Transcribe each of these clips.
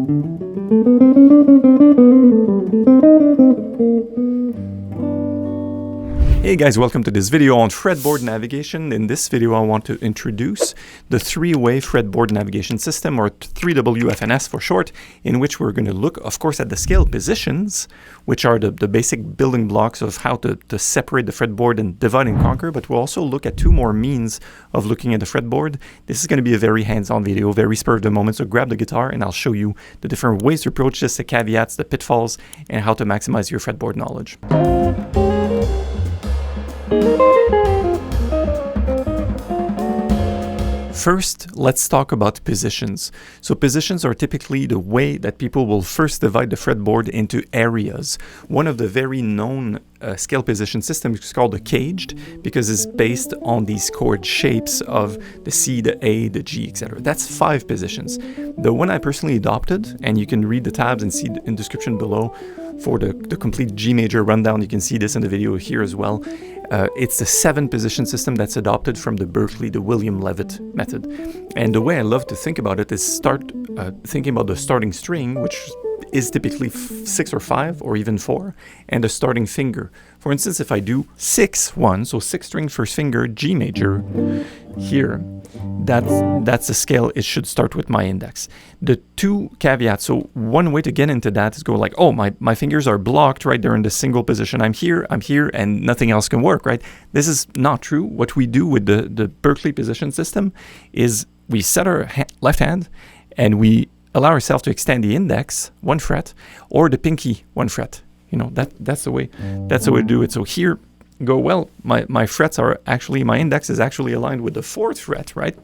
Hey guys, welcome to this video on fretboard navigation. In this video I want to introduce the three-way fretboard navigation system, or 3WFNS for short, in which we're going to look, of course, at the scale positions, which are the basic building blocks of how to separate the fretboard and divide and conquer, but we'll also look at two more means of looking at the fretboard. This is going to be a very hands-on video, very spur of the moment, so grab the guitar and I'll show you the different ways to approach this, the caveats, the pitfalls, and how to maximize your fretboard knowledge. First, let's talk about positions. So positions are typically the way that people will first divide the fretboard into areas. One of the very known scale position systems is called the caged, because it's based on these chord shapes of the C, the A, the G, etc. That's 5 positions. The one I personally adopted, and you can read the tabs and see in the description below for the complete G major rundown. You can see this in the video here as well. It's the 7 position system that's adopted from the Berklee, the William Levitt method. And the way I love to think about it is start thinking about the starting string, which is typically 6 or 5 or even 4, and the starting finger. For instance, if I do 6-1, so 6 string first finger, G major here, that's the scale it should start with my index. The 2 caveats, so one way to get into that is go like, oh, my fingers are blocked right there in the single position. I'm here, and nothing else can work, right? This is not true. What we do with the Berklee position system is we set our left hand and we allow ourselves to extend the index 1 fret or the pinky 1 fret. You know, that's the way to do it. So here, go, well, my frets are actually, my index is actually aligned with the 4th fret, right?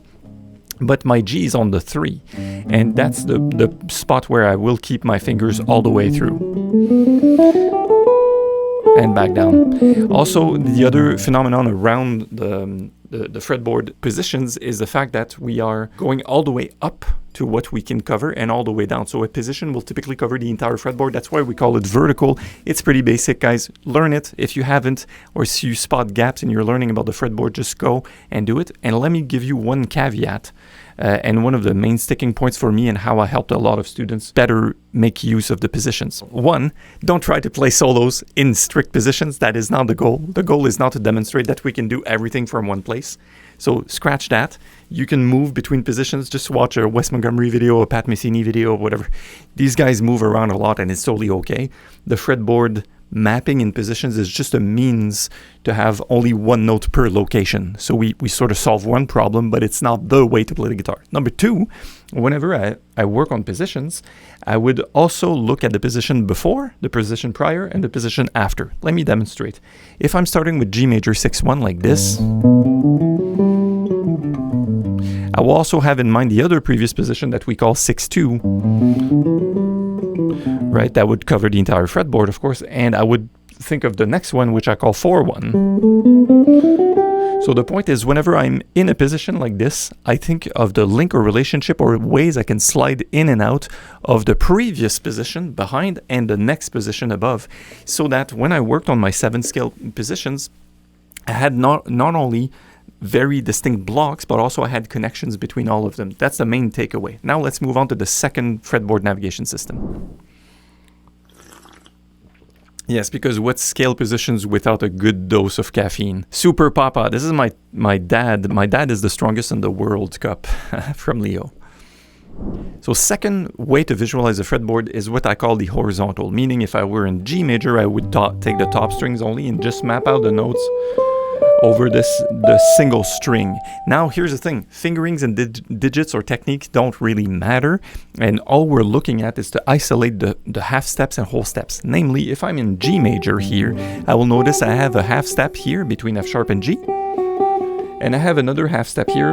But my G is on the 3, and that's the spot where I will keep my fingers all the way through. And back down. Also, the other phenomenon around the fretboard positions is the fact that we are going all the way up to what we can cover and all the way down. So a position will typically cover the entire fretboard. That's why we call it vertical. It's pretty basic, guys. Learn it. If you haven't, or if you spot gaps in your learning about the fretboard, just go and do it. And let me give you one caveat. And one of the main sticking points for me and how I helped a lot of students better make use of the positions. 1, don't try to play solos in strict positions. That is not the goal. The goal is not to demonstrate that we can do everything from one place. So scratch that. You can move between positions. Just watch a Wes Montgomery video, a Pat Messini video, whatever. These guys move around a lot and it's totally okay. The fretboard mapping in positions is just a means to have only 1 note per location. So we sort of solve one problem, but it's not the way to play the guitar. Number 2, whenever I work on positions, I would also look at the position before, the position prior, and the position after. Let me demonstrate. If I'm starting with G major 6-1 like this, I will also have in mind the other previous position that we call 6-2, right? That would cover the entire fretboard, of course, and I would think of the next one, which I call 4-1. So the point is, whenever I'm in a position like this, I think of the link or relationship or ways I can slide in and out of the previous position behind and the next position above, so that when I worked on my 7 scale positions, I had not only very distinct blocks, but also I had connections between all of them. That's the main takeaway. Now let's move on to the second fretboard navigation system. Yes, because what's scale positions without a good dose of caffeine? Super Papa. This is my dad. My dad is the strongest in the World Cup from Leo. So second way to visualize a fretboard is what I call the horizontal, meaning if I were in G major, I would take the top strings only and just map out the notes over the single string. Now here's the thing, fingerings and digits or technique don't really matter, and all we're looking at is to isolate the half steps and whole steps. Namely, if I'm in G major here, I will notice I have a half step here between F sharp and G, and I have another half step here,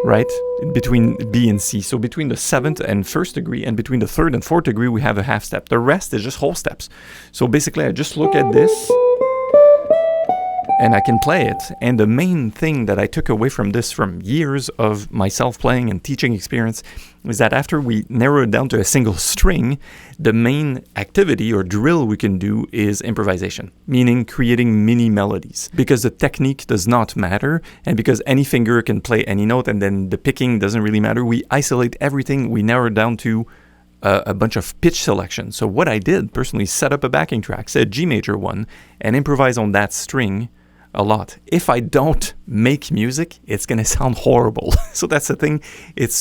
right, between B and C. So between the 7th and 1st degree and between the 3rd and 4th degree, we have a half step. The rest is just whole steps. So basically I just look at this and I can play it. And the main thing that I took away from this, from years of myself playing and teaching experience, is that after we narrow it down to a single string, the main activity or drill we can do is improvisation, meaning creating mini melodies. Because the technique does not matter, and because any finger can play any note, and then the picking doesn't really matter, we isolate everything, we narrow it down to a bunch of pitch selection. So what I did personally, set up a backing track, say a G major one, and improvise on that string a lot. If I don't make music, it's going to sound horrible. So that's the thing. It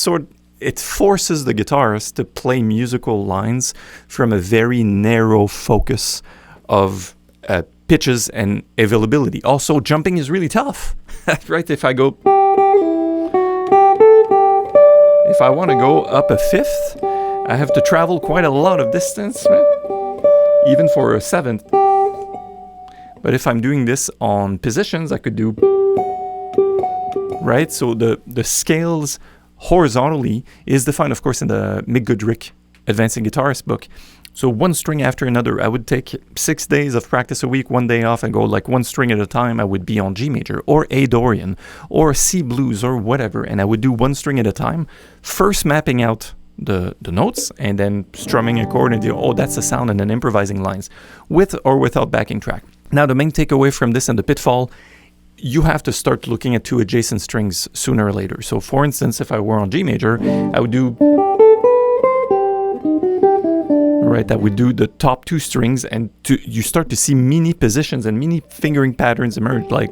forces the guitarist to play musical lines from a very narrow focus of pitches and availability. Also, jumping is really tough, right? If I want to go up a fifth, I have to travel quite a lot of distance, right? Even for a seventh. But if I'm doing this on positions, I could do, right? So the scales horizontally is defined, of course, in the Mick Goodrick Advancing Guitarist book. So one string after another. I would take 6 days of practice a week, 1 day off, and go like one string at a time. I would be on G major or A Dorian or C blues or whatever, and I would do one string at a time, first mapping out the notes and then strumming a chord and that's the sound, and then improvising lines with or without backing track. Now the main takeaway from this and the pitfall, you have to start looking at two adjacent strings sooner or later. So for instance, if I were on G major, I would do, right, I would do the top two strings, and you start to see mini positions and mini fingering patterns emerge, like,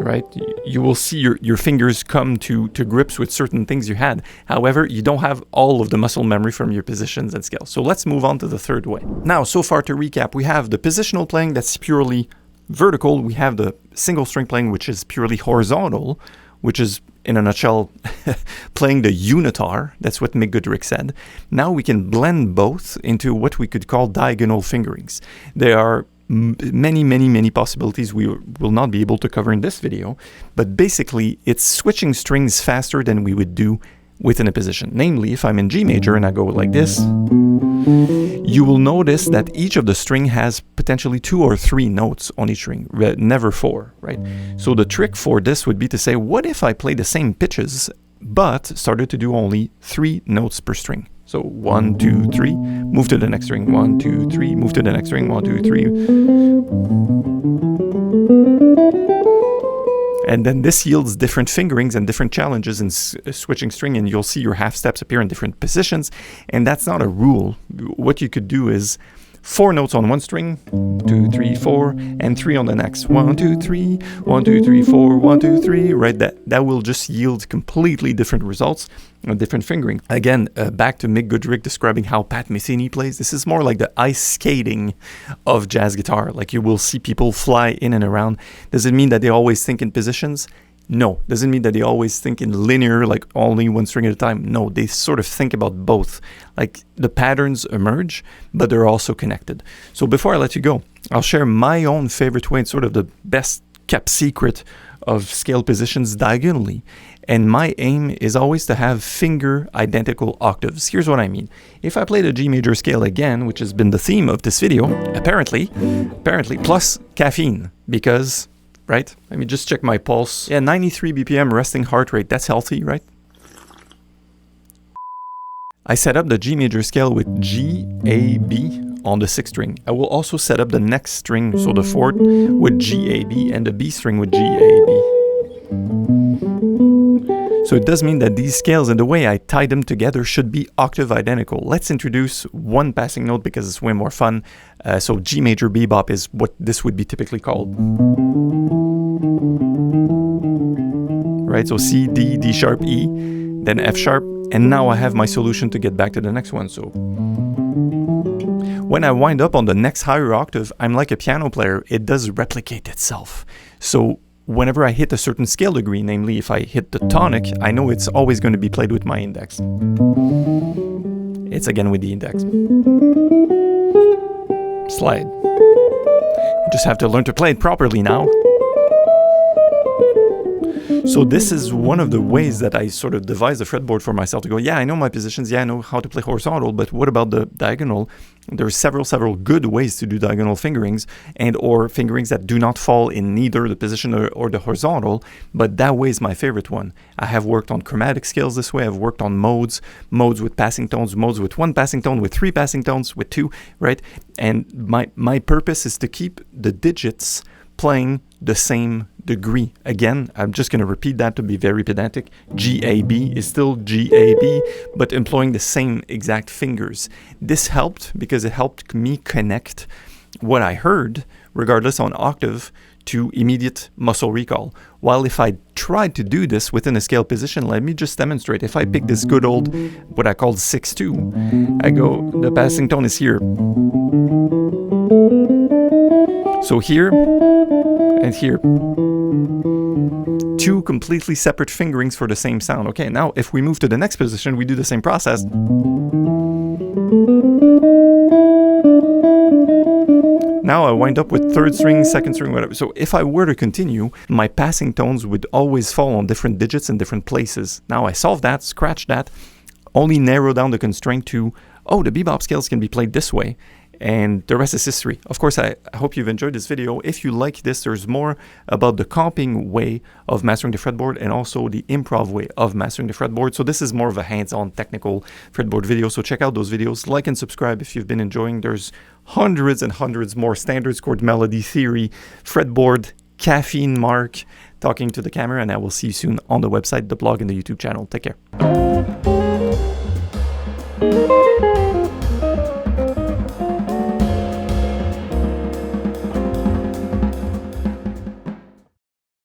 right? You will see your fingers come to grips with certain things you had. However, you don't have all of the muscle memory from your positions and scales. So let's move on to the third way. Now, so far to recap, we have the positional playing that's purely vertical. We have the single string playing, which is purely horizontal, which is, in a nutshell, playing the unitar. That's what Mick Goodrick said. Now we can blend both into what we could call diagonal fingerings. There are many possibilities we will not be able to cover in this video, but basically it's switching strings faster than we would do within a position. Namely, if I'm in G major and I go like this, you will notice that each of the string has potentially 2 or 3 notes on each string, never 4, right? So the trick for this would be to say, what if I play the same pitches but started to do only 3 notes per string? So 1, 2, 3, move to the next string, 1, 2, 3, move to the next string, 1, 2, 3. And then this yields different fingerings and different challenges in switching string, and you'll see your half steps appear in different positions. And that's not a rule. What you could do is 4 notes on one string, 2, 3, 4, and 3 on the next. 1, 2, 3, 1, 2, 3, 4, 1, 2, 3, right? That will just yield completely different results, different fingering. Again, back to Mick Goodrick describing how Pat Metheny plays. This is more like the ice skating of jazz guitar. Like, you will see people fly in and around. Does it mean that they always think in positions? No. Doesn't mean that they always think in linear, like only one string at a time. No, they sort of think about both. Like, the patterns emerge, but they're also connected. So before I let you go, I'll share my own favorite way, and sort of the best kept secret of scale positions diagonally. And my aim is always to have finger identical octaves. Here's what I mean. If I play the G major scale again, which has been the theme of this video, apparently, plus caffeine, because, right? Let me just check my pulse. Yeah, 93 BPM resting heart rate. That's healthy, right? I set up the G major scale with G, A, B on the 6th string. I will also set up the next string, so the 4th, with G, A, B, and the B string with G, A, B. So it does mean that these scales and the way I tie them together should be octave identical. Let's introduce one passing note because it's way more fun. So G major bebop is what this would be typically called. Right, so C, D, D sharp, E, then F sharp, and now I have my solution to get back to the next one. So when I wind up on the next higher octave, I'm like a piano player. It does replicate itself. So whenever I hit a certain scale degree, namely if I hit the tonic, I know it's always going to be played with my index. It's again with the index. Slide. Just have to learn to play it properly now. So this is one of the ways that I sort of devised the fretboard for myself to go, yeah, I know my positions, yeah, I know how to play horizontal, but what about the diagonal? There are several good ways to do diagonal fingerings and or fingerings that do not fall in neither the position or the horizontal, but that way is my favorite one. I have worked on chromatic scales this way. I've worked on modes with passing tones, modes with 1 passing tone, with 3 passing tones, with 2, right? And my purpose is to keep the digits playing the same degree. Again, I'm just going to repeat that to be very pedantic. G-A-B is still G-A-B, but employing the same exact fingers. This helped because it helped me connect what I heard, regardless on octave, to immediate muscle recall. While if I tried to do this within a scale position, let me just demonstrate. If I pick this good old, what I call 6-2, I go, the passing tone is here. So here and here. 2 completely separate fingerings for the same sound. Okay, now if we move to the next position, we do the same process. Now I wind up with 3rd string, 2nd string, whatever. So if I were to continue, my passing tones would always fall on different digits in different places. Now I solve that, scratch that, only narrow down the constraint to, oh, the bebop scales can be played this way. And the rest is history. Of course, I hope you've enjoyed this video. If you like this, there's more about the comping way of mastering the fretboard and also the improv way of mastering the fretboard. So this is more of a hands-on technical fretboard video. So check out those videos. Like and subscribe if you've been enjoying. There's hundreds and hundreds more standards, chord melody, theory, fretboard, caffeine, Marc, talking to the camera. And I will see you soon on the website, the blog, and the YouTube channel. Take care.